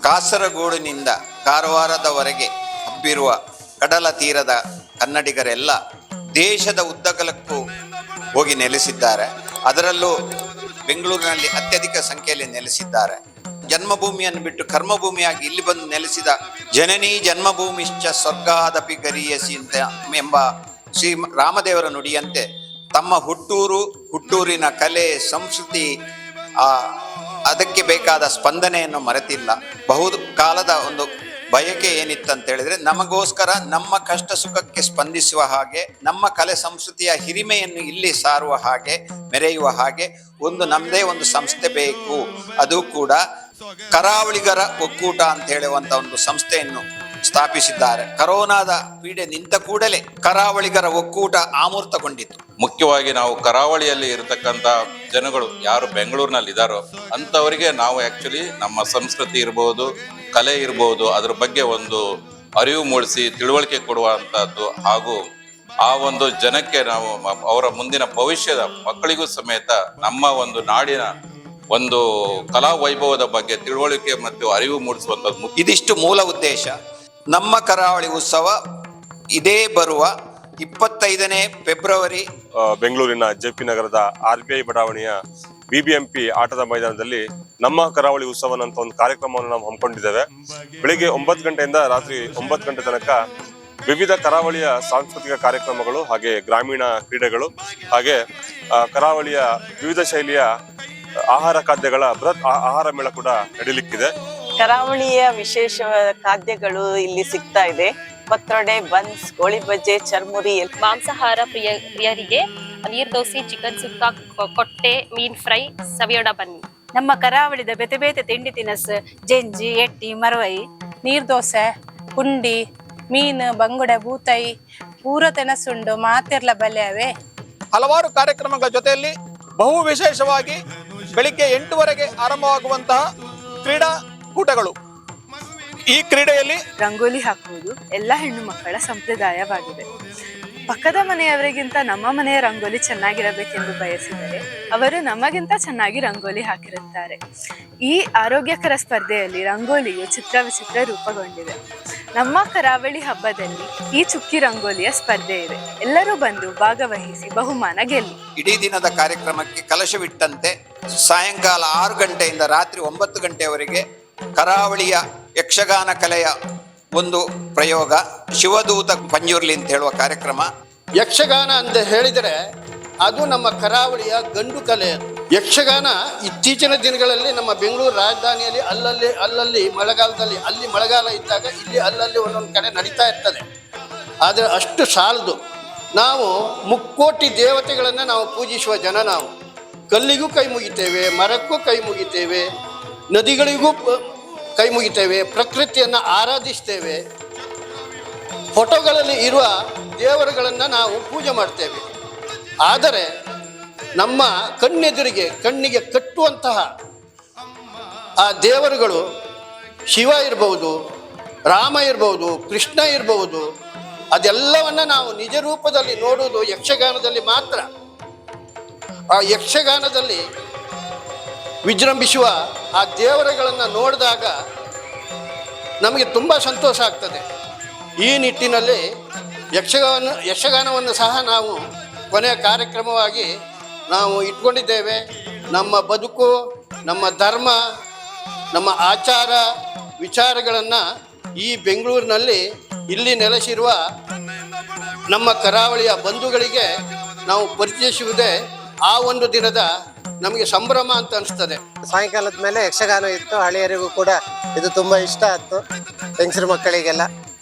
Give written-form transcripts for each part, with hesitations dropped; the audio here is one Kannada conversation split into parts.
ಕಾಸರಗೋಡಿನಿಂದ ಕಾರವಾರದವರೆಗೆ ಹಬ್ಬಿರುವ ಕಡಲ ತೀರದ ಕನ್ನಡಿಗರೆಲ್ಲ ದೇಶದ ಉದ್ದಗಲಕ್ಕೂ ಹೋಗಿ ನೆಲೆಸಿದ್ದಾರೆ. ಅದರಲ್ಲೂ ಬೆಂಗಳೂರಿನಲ್ಲಿ ಅತ್ಯಧಿಕ ಸಂಖ್ಯೆಯಲ್ಲಿ ನೆಲೆಸಿದ್ದಾರೆ. ಜನ್ಮಭೂಮಿಯನ್ನು ಬಿಟ್ಟು ಕರ್ಮಭೂಮಿಯಾಗಿ ಇಲ್ಲಿ ಬಂದು ನೆಲೆಸಿದ ಜನನೀ ಜನ್ಮಭೂಮಿಶ್ಚ ಸ್ವರ್ಗಾದಪಿ ಗರೀಯಸಿ ಅಂತ ಎಂಬ ಶ್ರೀ ರಾಮದೇವರ ನುಡಿಯಂತೆ ತಮ್ಮ ಹುಟ್ಟೂರಿನ ಕಲೆ ಸಂಸ್ಕೃತಿ ಅದಕ್ಕೆ ಬೇಕಾದ ಸ್ಪಂದನೆಯನ್ನು ಮರೆತಿಲ್ಲ. ಕಾಲದ ಒಂದು ಬಯಕೆ ಏನಿತ್ತಂತ ಹೇಳಿದ್ರೆ, ನಮಗೋಸ್ಕರ ನಮ್ಮ ಕಷ್ಟ ಸುಖಕ್ಕೆ ಸ್ಪಂದಿಸುವ ಹಾಗೆ, ನಮ್ಮ ಕಲೆ ಸಂಸ್ಕೃತಿಯ ಹಿರಿಮೆಯನ್ನು ಇಲ್ಲಿ ಸಾರುವ ಹಾಗೆ, ಮೆರೆಯುವ ಹಾಗೆ ನಮ್ಮದೇ ಒಂದು ಸಂಸ್ಥೆ ಬೇಕು. ಅದು ಕೂಡ ಕರಾವಳಿಗರ ಒಕ್ಕೂಟ ಅಂತ ಹೇಳುವಂತ ಒಂದು ಸಂಸ್ಥೆಯನ್ನು ಸ್ಥಾಪಿಸಿದ್ದಾರೆ. ಕರೋನಾದ ಪೀಡೆ ನಿಂತ ಕೂಡಲೇ ಕರಾವಳಿಗರ ಒಕ್ಕೂಟ ಆಮೂರ್ತಗೊಂಡಿತು. ಮುಖ್ಯವಾಗಿ ನಾವು ಕರಾವಳಿಯಲ್ಲಿ ಇರತಕ್ಕಂಥ ಜನಗಳು ಯಾರು ಬೆಂಗಳೂರಿನಲ್ಲಿ ಇದ್ದಾರೋ ಅಂಥವರಿಗೆ ನಾವು ಆ್ಯಕ್ಚುಲಿ ನಮ್ಮ ಸಂಸ್ಕೃತಿ ಇರ್ಬೋದು, ಕಲೆ ಇರ್ಬೋದು, ಅದ್ರ ಬಗ್ಗೆ ಒಂದು ಅರಿವು ಮೂಡಿಸಿ ತಿಳುವಳಿಕೆ ಕೊಡುವಂಥದ್ದು, ಹಾಗೂ ಆ ಒಂದು ಜನಕ್ಕೆ ನಾವು ಅವರ ಮುಂದಿನ ಭವಿಷ್ಯದ ಮಕ್ಕಳಿಗೂ ಸಮೇತ ನಮ್ಮ ಒಂದು ನಾಡಿನ ಒಂದು ಕಲಾ ವೈಭವದ ಬಗ್ಗೆ ತಿಳುವಳಿಕೆ ಮತ್ತು ಅರಿವು ಮೂಡಿಸುವಂಥದ್ದು ಇದಿಷ್ಟು ಮೂಲ ಉದ್ದೇಶ. ನಮ್ಮ ಕರಾವಳಿ ಉತ್ಸವ ಇದೇ ಬರುವ 25ನೇ ಫೆಬ್ರವರಿ ಬೆಂಗಳೂರಿನ ಜೆಪಿ ನಗರದ RBI ಬಡಾವಣೆಯ BBMP ಆಟದ ಮೈದಾನದಲ್ಲಿ ನಮ್ಮ ಕರಾವಳಿ ಉತ್ಸವ ಅಂತ ಒಂದು ಕಾರ್ಯಕ್ರಮವನ್ನು ನಾವು ಹಮ್ಮಿಕೊಂಡಿದ್ದೇವೆ. ಬೆಳಿಗ್ಗೆ 9 ಗಂಟೆಯಿಂದ ರಾತ್ರಿ 9 ಗಂಟೆ ತನಕ ವಿವಿಧ ಕರಾವಳಿಯ ಸಾಂಸ್ಕೃತಿಕ ಕಾರ್ಯಕ್ರಮಗಳು, ಹಾಗೆ ಗ್ರಾಮೀಣ ಕ್ರೀಡೆಗಳು, ಹಾಗೆ ಕರಾವಳಿಯ ವಿವಿಧ ಶೈಲಿಯ ಆಹಾರ ಖಾದ್ಯಗಳ ಬೃಹತ್ ಆಹಾರ ಮೇಳ ಕೂಡ ನಡೀಲಿಕ್ಕಿದೆ. ಕರಾವಳಿಯ ವಿಶೇಷ ಖಾದ್ಯಗಳು ಇಲ್ಲಿ ಸಿಗ್ತಾ ಇದೆ. ಪತ್ರೊಡೆ, ಬನ್ಸ್, ಗೋಳಿ ಬಜ್ಜೆ, ಚರ್ಮುರಿ. ಮಾಂಸಾಹಾರ ಪ್ರಿಯರಿಗೆ ನೀರ್ ದೋಸೆ, ಚಿಕನ್ ಸುಕ್ಕ, ಕೊಟ್ಟೆ, ಮೀನ್ ಫ್ರೈ, ಸವಿಯೋಡ ಬನ್ನಿ. ನಮ್ಮ ಕರಾವಳಿದ ಬೇತೆ ಬೇತೆ ತಿಂಡಿ ತಿನಸು ಜೆಂಜಿ, ಎಟ್ಟಿ, ಮರವೈ, ನೀರ್ ದೋಸೆ, ಪುಂಡಿ, ಮೀನು, ಬಂಗುಡೆ, ಬೂತಾಯಿ ಪೂರ ತೆನಸುಂಡು ಮಾತೆರ್ಲ ಬಲ್ಯಾವೆ. ಹಲವಾರು ಕಾರ್ಯಕ್ರಮಗಳ ಜೊತೆಯಲ್ಲಿ ಬಹು ವಿಶೇಷವಾಗಿ ಬೆಳಿಗ್ಗೆ 8 ಆರಂಭವಾಗುವಂತಹ ಕ್ರೀಡಾಕೂಟಗಳು. ಈ ಕ್ರೀಡೆಯಲ್ಲಿ ರಂಗೋಲಿ ಹಾಕುವುದು ಎಲ್ಲ ಹೆಣ್ಣು ಮಕ್ಕಳ ಸಂಪ್ರದಾಯವಾಗಿದೆ. ಪಕ್ಕದ ಮನೆಯವರಿಗಿಂತ ನಮ್ಮ ಮನೆಯ ರಂಗೋಲಿ ಚೆನ್ನಾಗಿರಬೇಕೆಂದು ಬಯಸಿದರೆ ಅವರು ನಮಗಿಂತ ಚೆನ್ನಾಗಿ ರಂಗೋಲಿ ಹಾಕಿರುತ್ತಾರೆ. ಈ ಆರೋಗ್ಯಕರ ಸ್ಪರ್ಧೆಯಲ್ಲಿ ರಂಗೋಲಿಯು ಚಿತ್ರವಿಚಿತ್ರ ರೂಪಗೊಂಡಿದೆ. ನಮ್ಮ ಕರಾವಳಿ ಹಬ್ಬದಲ್ಲಿ ಈ ಚುಕ್ಕಿ ರಂಗೋಲಿಯ ಸ್ಪರ್ಧೆ ಇದೆ. ಎಲ್ಲರೂ ಬಂದು ಭಾಗವಹಿಸಿ ಬಹುಮಾನ ಗೆಲ್ಲಿ. ಇಡೀ ದಿನದ ಕಾರ್ಯಕ್ರಮಕ್ಕೆ ಕಲಶವಿಟ್ಟಂತೆ ಸಾಯಂಕಾಲ 6 ಗಂಟೆಯಿಂದ ರಾತ್ರಿ 9 ಗಂಟೆಯವರೆಗೆ ಕರಾವಳಿಯ ಯಕ್ಷಗಾನ ಕಲೆಯ ಒಂದು ಪ್ರಯೋಗ, ಶಿವದೂತ ಪಂಜುರ್ಲಿ ಅಂತ ಹೇಳುವ ಕಾರ್ಯಕ್ರಮ. ಯಕ್ಷಗಾನ ಅಂತ ಹೇಳಿದರೆ ಅದು ನಮ್ಮ ಕರಾವಳಿಯ ಗಂಡು ಕಲೆ. ಯಕ್ಷಗಾನ ಇತ್ತೀಚಿನ ದಿನಗಳಲ್ಲಿ ನಮ್ಮ ಬೆಂಗಳೂರು ರಾಜಧಾನಿಯಲ್ಲಿ ಅಲ್ಲಲ್ಲಿ ಮಳೆಗಾಲದಲ್ಲಿ ಮಳೆಗಾಲ ಇದ್ದಾಗ ಇಲ್ಲಿ ಅಲ್ಲಲ್ಲಿ ಒಂದೊಂದು ಕಡೆ ನಡೀತಾ ಇರ್ತದೆ. ಆದರೆ ಅಷ್ಟು ಸಾಲದು. ನಾವು ಮುಕ್ಕೋಟಿ ದೇವತೆಗಳನ್ನು ನಾವು ಪೂಜಿಸುವ ಜನ. ನಾವು ಕಲ್ಲಿಗೂ ಕೈ ಮುಗಿತೇವೆ, ಮರಕ್ಕೂ ಕೈ ಮುಗಿತೇವೆ, ನದಿಗಳಿಗೂ ಕೈ ಮುಗಿತೇವೆ, ಪ್ರಕೃತಿಯನ್ನು ಆರಾಧಿಸ್ತೇವೆ. ಫೋಟೋಗಳಲ್ಲಿ ಇರುವ ದೇವರುಗಳನ್ನು ನಾವು ಪೂಜೆ ಮಾಡ್ತೇವೆ. ಆದರೆ ನಮ್ಮ ಕಣ್ಣಿಗೆ ಕಟ್ಟುವಂತಹ ಆ ದೇವರುಗಳು ಶಿವ ಇರ್ಬೋದು, ರಾಮ ಇರ್ಬೋದು, ಕೃಷ್ಣ ಇರ್ಬೋದು, ಅದೆಲ್ಲವನ್ನು ನಾವು ನಿಜ ರೂಪದಲ್ಲಿ ನೋಡುವುದು ಯಕ್ಷಗಾನದಲ್ಲಿ ಮಾತ್ರ. ಆ ಯಕ್ಷಗಾನದಲ್ಲಿ ವಿಜೃಂಭಿಸುವ ಆ ದೇವರುಗಳನ್ನು ನೋಡಿದಾಗ ನಮಗೆ ತುಂಬ ಸಂತೋಷ ಆಗ್ತದೆ. ಈ ನಿಟ್ಟಿನಲ್ಲಿ ಯಕ್ಷಗಾನವನ್ನು ಸಹ ನಾವು ಕೊನೆಯ ಕಾರ್ಯಕ್ರಮವಾಗಿ ನಾವು ಇಟ್ಕೊಂಡಿದ್ದೇವೆ. ನಮ್ಮ ಬದುಕು, ನಮ್ಮ ಧರ್ಮ, ನಮ್ಮ ಆಚಾರ ವಿಚಾರಗಳನ್ನು ಈ ಬೆಂಗಳೂರಿನಲ್ಲಿ ಇಲ್ಲಿ ನೆಲೆಸಿರುವ ನಮ್ಮ ಕರಾವಳಿಯ ಬಂಧುಗಳಿಗೆ ನಾವು ಪರಿಚಯಿಸುವುದೇ ಆ ಒಂದು ದಿನದ ನಮಗೆ ಸಂಭ್ರಮ ಅಂತ ಅನಿಸ್ತದೆ. ಸಾಯಂಕಾಲದ ಮೇಲೆ ಯಕ್ಷಗಾನ ಇತ್ತು. ಹಳೆಯರಿಗೂ ಕೂಡ ಇದು ತುಂಬಾ ಇಷ್ಟ ಆಯ್ತು, ಹೆಂಗಸರು ಮಕ್ಕಳಿಗೆಲ್ಲ.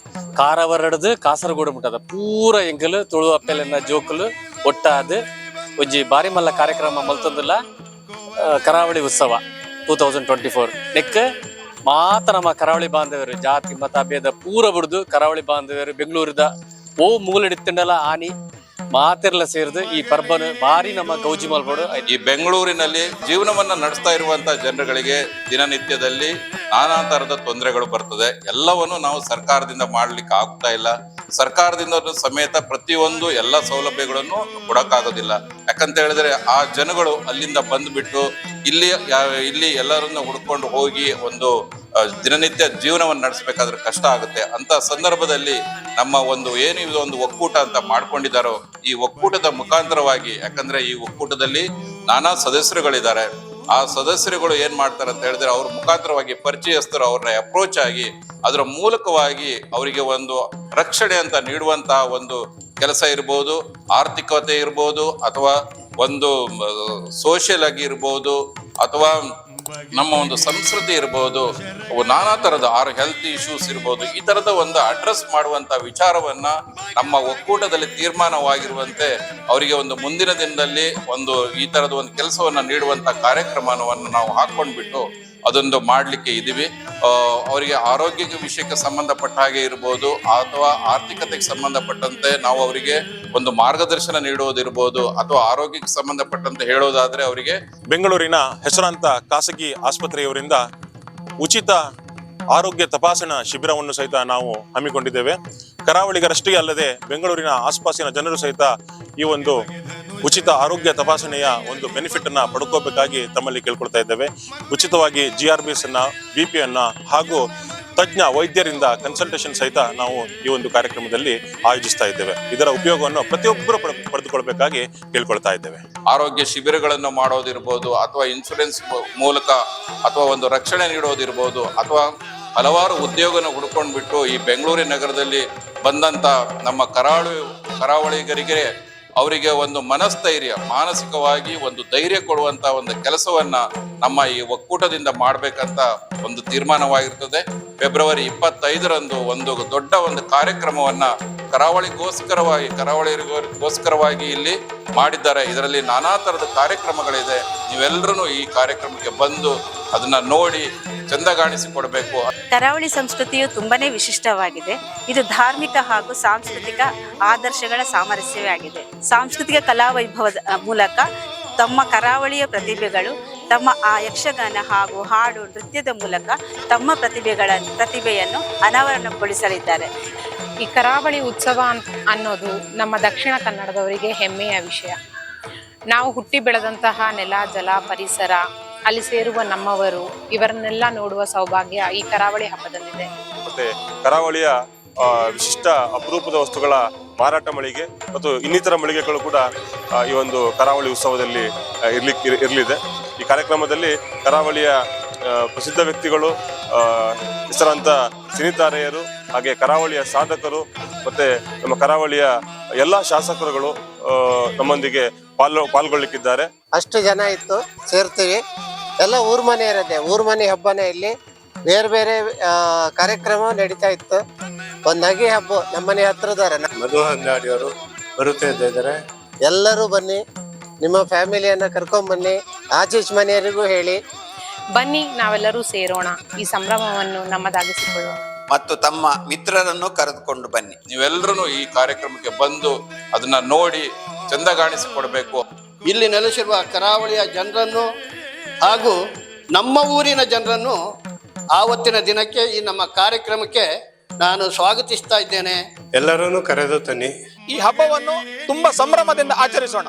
ಕಾರವಾರಡ್ದು ಕಾಸರಗೋಡು ಮುಟ್ಟದ ಪೂರ ಎಂಕಲು ತುಳು ಅಪ್ಪೆಲೆನ್ನ ಜೋಕುಲು ಒಟ್ಟಾದ ಒಂಜಿ ಬಾರಿ ಮಲ್ಲ ಕಾರ್ಯಕ್ರಮ ಮಲ್ತೊಂದುಲ್ಲ ಕರಾವಳಿ ಉತ್ಸವ 2024. ನೆಕ್ ಮಾತ್ರ ನಮ್ಮ ಕರಾವಳಿ ಬಾಂಧವರು ಜಾತಿ ಮತ ಭೇದ ಪೂರ ಬಿಡ್ದು ಕರಾವಳಿ ಬಾಂಧವರು ಬೆಂಗಳೂರಿದ ಮೂಲೆಡಿತ್ತಂಡಲ ಆನಿ ಮಾತೆರ್ಲ ಸೇರಿದು ಈ ಪರ್ಬನ್ ಭಾರಿ ನಮ್ಮ ಗೌಜಿ ಮಲ್ಪಡು. ಈ ಬೆಂಗಳೂರಿನಲ್ಲಿ ಜೀವನವನ್ನ ನಡೆಸ್ತಾ ಇರುವಂತಹ ಜನರುಗಳಿಗೆ ದಿನನಿತ್ಯದಲ್ಲಿ ನಾನಾ ತರದ ತೊಂದರೆಗಳು ಬರ್ತದೆ. ಎಲ್ಲವನ್ನು ನಾವು ಸರ್ಕಾರದಿಂದ ಮಾಡ್ಲಿಕ್ಕೆ ಆಗ್ತಾ ಇಲ್ಲ. ಸರ್ಕಾರದಿಂದ ಸಮೇತ ಪ್ರತಿಯೊಂದು ಎಲ್ಲ ಸೌಲಭ್ಯಗಳನ್ನು ಕೊಡಕ್ಕಾಗೋದಿಲ್ಲ. ಯಾಕಂತ ಹೇಳಿದ್ರೆ ಆ ಜನಗಳು ಅಲ್ಲಿಂದ ಬಂದ್ಬಿಟ್ಟು ಇಲ್ಲಿ ಎಲ್ಲರನ್ನ ಹುಡ್ಕೊಂಡು ಹೋಗಿ ಒಂದು ದಿನನಿತ್ಯ ಜೀವನವನ್ನು ನಡೆಸಬೇಕಾದ್ರೆ ಕಷ್ಟ ಆಗುತ್ತೆ. ಅಂತ ಸಂದರ್ಭದಲ್ಲಿ ನಮ್ಮ ಏನು ಇದು ಒಂದು ಒಕ್ಕೂಟ ಅಂತ ಮಾಡ್ಕೊಂಡಿದ್ದಾರೋ ಈ ಒಕ್ಕೂಟದ ಮುಖಾಂತರವಾಗಿ, ಯಾಕಂದ್ರೆ ಈ ಒಕ್ಕೂಟದಲ್ಲಿ ನಾನಾ ಸದಸ್ಯರುಗಳಿದ್ದಾರೆ, ಆ ಸದಸ್ಯರುಗಳು ಏನ್ ಮಾಡ್ತಾರೆ ಅಂತ ಹೇಳಿದ್ರೆ ಅವ್ರ ಮುಖಾಂತರವಾಗಿ ಪರಿಚಯಸ್ಥರು ಅವ್ರನ್ನ ಅಪ್ರೋಚ್ ಆಗಿ ಅದರ ಮೂಲಕವಾಗಿ ಅವರಿಗೆ ಒಂದು ರಕ್ಷಣೆ ಅಂತ ನೀಡುವಂತಹ ಒಂದು ಕೆಲಸ ಇರ್ಬೋದು, ಆರ್ಥಿಕತೆ ಇರ್ಬೋದು, ಅಥವಾ ಒಂದು ಸೋಷಿಯಲ್ ಆಗಿ ಇರ್ಬೋದು, ಅಥವಾ ನಮ್ಮ ಒಂದು ಸಂಸ್ಕೃತಿ ಇರ್ಬೋದು, ನಾನಾ ತರದ ಹೆಲ್ತ್ ಇಶ್ಯೂಸ್ ಇರ್ಬೋದು, ಈ ತರದ ಒಂದು ಅಡ್ರೆಸ್ ಮಾಡುವಂತ ವಿಚಾರವನ್ನ ನಮ್ಮ ಒಕ್ಕೂಟದಲ್ಲಿ ತೀರ್ಮಾನವಾಗಿರುವಂತೆ ಅವರಿಗೆ ಒಂದು ಮುಂದಿನ ದಿನದಲ್ಲಿ ಒಂದು ಈ ತರದ ಒಂದು ಕೆಲಸವನ್ನ ನೀಡುವಂತ ಕಾರ್ಯಕ್ರಮವನ್ನು ನಾವು ಹಾಕೊಂಡ್ಬಿಟ್ಟು ಅದೊಂದು ಮಾಡ್ಲಿಕ್ಕೆ ಇದೀವಿ. ಅವರಿಗೆ ಆರೋಗ್ಯ ವಿಷಯಕ್ಕೆ ಸಂಬಂಧಪಟ್ಟ ಹಾಗೆ ಇರ್ಬೋದು, ಅಥವಾ ಆರ್ಥಿಕತೆಗೆ ಸಂಬಂಧಪಟ್ಟಂತೆ ನಾವು ಅವರಿಗೆ ಒಂದು ಮಾರ್ಗದರ್ಶನ ನೀಡುವುದಿರ್ಬೋದು, ಅಥವಾ ಆರೋಗ್ಯಕ್ಕೆ ಸಂಬಂಧಪಟ್ಟಂತೆ ಹೇಳೋದಾದ್ರೆ ಅವರಿಗೆ ಬೆಂಗಳೂರಿನ ಹೆಸರಾಂತ ಖಾಸಗಿ ಆಸ್ಪತ್ರೆಯವರಿಂದ ಉಚಿತ ಆರೋಗ್ಯ ತಪಾಸಣಾ ಶಿಬಿರವನ್ನು ಸಹಿತ ನಾವು ಹಮ್ಮಿಕೊಂಡಿದ್ದೇವೆ. ಕರಾವಳಿಗರಷ್ಟೇ ಅಲ್ಲದೆ ಬೆಂಗಳೂರಿನ ಆಸ್ಪಾಸಿನ ಜನರು ಸಹಿತ ಈ ಒಂದು ಉಚಿತ ಆರೋಗ್ಯ ತಪಾಸಣೆಯ ಒಂದು ಬೆನಿಫಿಟ್ ಅನ್ನ ಪಡ್ಕೋಬೇಕಾಗಿ ತಮ್ಮಲ್ಲಿ ಕೇಳ್ಕೊಳ್ತಾ ಇದ್ದೇವೆ. ಉಚಿತವಾಗಿ GRBS ಅನ್ನ, BP ಅನ್ನ ಹಾಗೂ ತಜ್ಞ ವೈದ್ಯರಿಂದ ಕನ್ಸಲ್ಟೇಷನ್ ಸಹಿತ ನಾವು ಈ ಒಂದು ಕಾರ್ಯಕ್ರಮದಲ್ಲಿ ಆಯೋಜಿಸ್ತಾ ಇದ್ದೇವೆ. ಇದರ ಉಪಯೋಗವನ್ನು ಪ್ರತಿಯೊಬ್ಬರು ಪಡೆದುಕೊಳ್ಬೇಕಾಗಿ ಕೇಳ್ಕೊಳ್ತಾ ಇದ್ದೇವೆ. ಆರೋಗ್ಯ ಶಿಬಿರಗಳನ್ನು ಮಾಡೋದಿರ್ಬೋದು, ಅಥವಾ ಇನ್ಶೂರೆನ್ಸ್ ಮೂಲಕ ಅಥವಾ ಒಂದು ರಕ್ಷಣೆ ನೀಡೋದಿರ್ಬೋದು, ಅಥವಾ ಹಲವಾರು ಉದ್ಯೋಗನ ಹುಡ್ಕೊಂಡ್ಬಿಟ್ಟು ಈ ಬೆಂಗಳೂರಿನ ನಗರದಲ್ಲಿ ಬಂದಂತ ನಮ್ಮ ಕರಾವಳಿಗರಿಗೆ ಅವರಿಗೆ ಒಂದು ಮನಸ್ಥೈರ್ಯ, ಮಾನಸಿಕವಾಗಿ ಒಂದು ಧೈರ್ಯ ಕೊಡುವಂತ ಒಂದು ಕೆಲಸವನ್ನ ನಮ್ಮ ಈ ಒಕ್ಕೂಟದಿಂದ ಮಾಡ್ಬೇಕಂತ ಒಂದು ತೀರ್ಮಾನವಾಗಿರ್ತದೆ. ಫೆಬ್ರವರಿ 25ರಂದು ಒಂದು ದೊಡ್ಡ ಒಂದು ಕಾರ್ಯಕ್ರಮವನ್ನ ಕರಾವಳಿಗೋಸ್ಕರವಾಗಿ ಇಲ್ಲಿ ಮಾಡಿದ್ದಾರೆ. ಇದರಲ್ಲಿ ನಾನಾ ತರದ ಕಾರ್ಯಕ್ರಮಗಳಿದೆ. ನೀವೆಲ್ಲರೂ ಈ ಕಾರ್ಯಕ್ರಮಕ್ಕೆ ಬಂದು ಅದನ್ನ ನೋಡಿ ಚಂದಗಾಣಿಸಿಕೊಡ್ಬೇಕು. ಕರಾವಳಿ ಸಂಸ್ಕೃತಿಯು ತುಂಬಾನೇ ವಿಶಿಷ್ಟವಾಗಿದೆ. ಇದು ಧಾರ್ಮಿಕ ಹಾಗೂ ಸಾಂಸ್ಕೃತಿಕ ಆದರ್ಶಗಳ ಸಾಮರಸ್ಯವೇ ಆಗಿದೆ. ಸಾಂಸ್ಕೃತಿಕ ಕಲಾವೈಭವದ ಮೂಲಕ ತಮ್ಮ ಕರಾವಳಿಯ ಪ್ರತಿಭೆಗಳು ತಮ್ಮ ಆ ಯಕ್ಷಗಾನ ಹಾಗೂ ಹಾಡು ನೃತ್ಯದ ಮೂಲಕ ತಮ್ಮ ಪ್ರತಿಭೆಯನ್ನು ಅನಾವರಣಗೊಳಿಸಲಿದ್ದಾರೆ. ಈ ಕರಾವಳಿ ಉತ್ಸವ ಅನ್ನೋದು ನಮ್ಮ ದಕ್ಷಿಣ ಕನ್ನಡದವರಿಗೆ ಹೆಮ್ಮೆಯ ವಿಷಯ. ನಾವು ಹುಟ್ಟಿ ಬೆಳೆದಂತಹ ನೆಲ, ಜಲ, ಪರಿಸರ, ಅಲ್ಲಿ ಸೇರುವ ನಮ್ಮವರು, ಇವರನ್ನೆಲ್ಲ ನೋಡುವ ಸೌಭಾಗ್ಯ ಈ ಕರಾವಳಿ ಹಬ್ಬದಲ್ಲಿದೆ. ಮತ್ತೆ ಕರಾವಳಿಯ ವಿಶಿಷ್ಟ ಅಪರೂಪದ ವಸ್ತುಗಳ ಮಾರಾಟ ಮಳಿಗೆ ಮತ್ತು ಇನ್ನಿತರ ಮಳಿಗೆಗಳು ಕೂಡ ಈ ಒಂದು ಕರಾವಳಿ ಉತ್ಸವದಲ್ಲಿ ಇರಲಿದೆ. ಈ ಕಾರ್ಯಕ್ರಮದಲ್ಲಿ ಕರಾವಳಿಯ ಪ್ರಸಿದ್ಧ ವ್ಯಕ್ತಿಗಳು, ಹೆಸರಾಂತ ಸಿನಿತಾರೆಯರು, ಹಾಗೆ ಕರಾವಳಿಯ ಸಾಧಕರು, ಮತ್ತೆ ನಮ್ಮ ಕರಾವಳಿಯ ಎಲ್ಲಾ ಶಾಸಕರುಗಳು ನಮ್ಮೊಂದಿಗೆ ಪಾಲ್ಗೊಳ್ಳಿಕ್ಕಿದ್ದಾರೆ. ಅಷ್ಟು ಜನ ಇತ್ತು, ಸೇರ್ತೀವಿ. ಎಲ್ಲ ಊರ್ ಮನೆ ಇರತ್ತೆ, ಊರ್ ಮನೆ ಹಬ್ಬನೇ ಇಲ್ಲಿ. ಬೇರೆ ಬೇರೆ ಕಾರ್ಯಕ್ರಮ ನಡೀತಾ ಇತ್ತು. ಒಂದ್ ನಗೆ ಹಬ್ಬ ನಮ್ಮನೆ ಹತ್ರದಾರ ಮಧು ಅಂಗಾಡಿಯವರು ಬರುತ್ತಾ ಇದ್ದಾರೆ. ಎಲ್ಲರೂ ಬನ್ನಿ, ನಿಮ್ಮ ಫ್ಯಾಮಿಲಿಯನ್ನ ಕರ್ಕೊಂಡ್ ಬನ್ನಿ, ಆಚೀಚ್ ಮನೆಯವರಿಗೂ ಹೇಳಿ. ಬನ್ನಿ, ನಾವೆಲ್ಲರೂ ಸೇರೋಣ, ಈ ಸಂಭ್ರಮವನ್ನು ನಮ್ಮದಾಗಿಸಿಕೊಳ್ಳೋಣ ಮತ್ತು ತಮ್ಮ ಮಿತ್ರರನ್ನು ಕರೆದುಕೊಂಡು ಬನ್ನಿ. ನೀವೆಲ್ಲರೂ ಈ ಕಾರ್ಯಕ್ರಮಕ್ಕೆ ಬಂದು ಅದನ್ನ ನೋಡಿ ಚಂದಗಾಣಿಸಿಕೊಡ್ಬೇಕು. ಇಲ್ಲಿ ನೆಲೆಸಿರುವ ಕರಾವಳಿಯ ಜನರನ್ನು ಹಾಗೂ ನಮ್ಮ ಊರಿನ ಜನರನ್ನು ಆವತ್ತಿನ ದಿನಕ್ಕೆ ಈ ನಮ್ಮ ಕಾರ್ಯಕ್ರಮಕ್ಕೆ ನಾನು ಸ್ವಾಗತಿಸ್ತಾ ಇದ್ದೇನೆ. ಎಲ್ಲರನ್ನು ಕರೆದು ತನ್ನಿ. ಈ ಹಬ್ಬವನ್ನು ತುಂಬಾ ಸಂಭ್ರಮದಿಂದ ಆಚರಿಸೋಣ.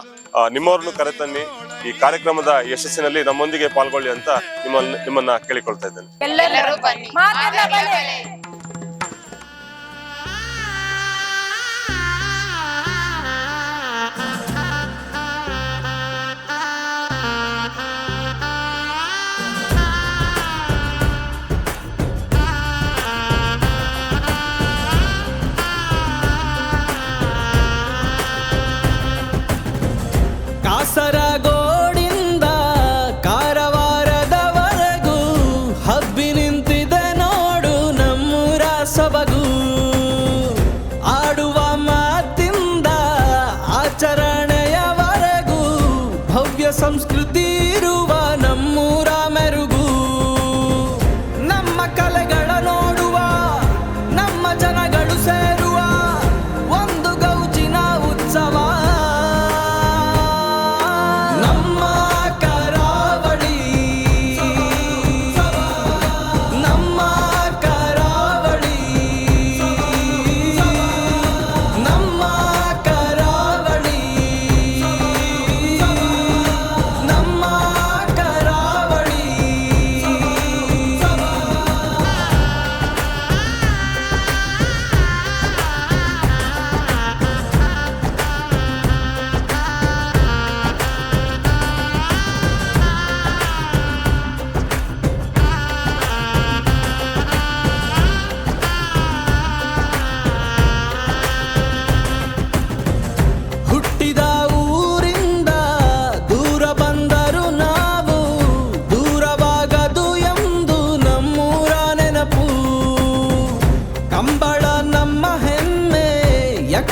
ನಿಮ್ಮವ್ರನ್ನು ಕರೆತನ್ನಿ. ಈ ಕಾರ್ಯಕ್ರಮದ ಯಶಸ್ಸಿನಲ್ಲಿ ನಮ್ಮೊಂದಿಗೆ ಪಾಲ್ಗೊಳ್ಳಿ ಅಂತ ನಿಮ್ಮನ್ನ ಕೇಳಿಕೊಳ್ತಾ ಇದ್ದೇನೆ. ಎಲ್ಲರೂ ಬನ್ನಿ. ಕಾಸರಗೋಡಿಂದ ಕಾರವಾರದವರೆಗೂ ಹಬ್ಬಿ ನಿಂತಿದೆ ನೋಡು ನಮ್ಮೂರ ಸೊಬಗು. ಆಡುವ ಮಾತಿಂದ ಆಚರಣೆಯವರೆಗೂ ಭವ್ಯ ಸಂಸ್ಕೃತಿ ಇರುವ ನಮ್ಮೂರ ಮೆರುಗು. ನಮ್ಮ ಕಲೆಗಳ ನೋಡುವ, ನಮ್ಮ ಜನಗಳು ಸೇರುವ ಒಂದು ಗೌಜಿನ ಉತ್ಸವ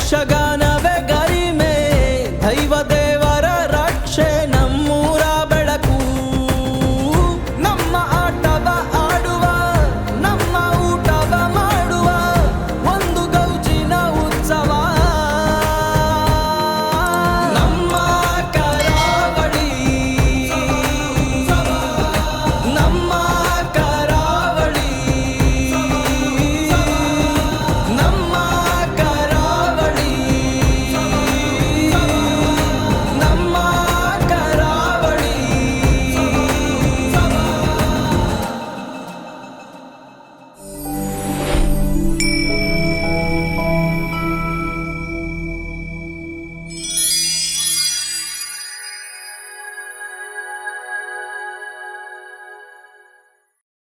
ಯಕ್ಷಗಾನ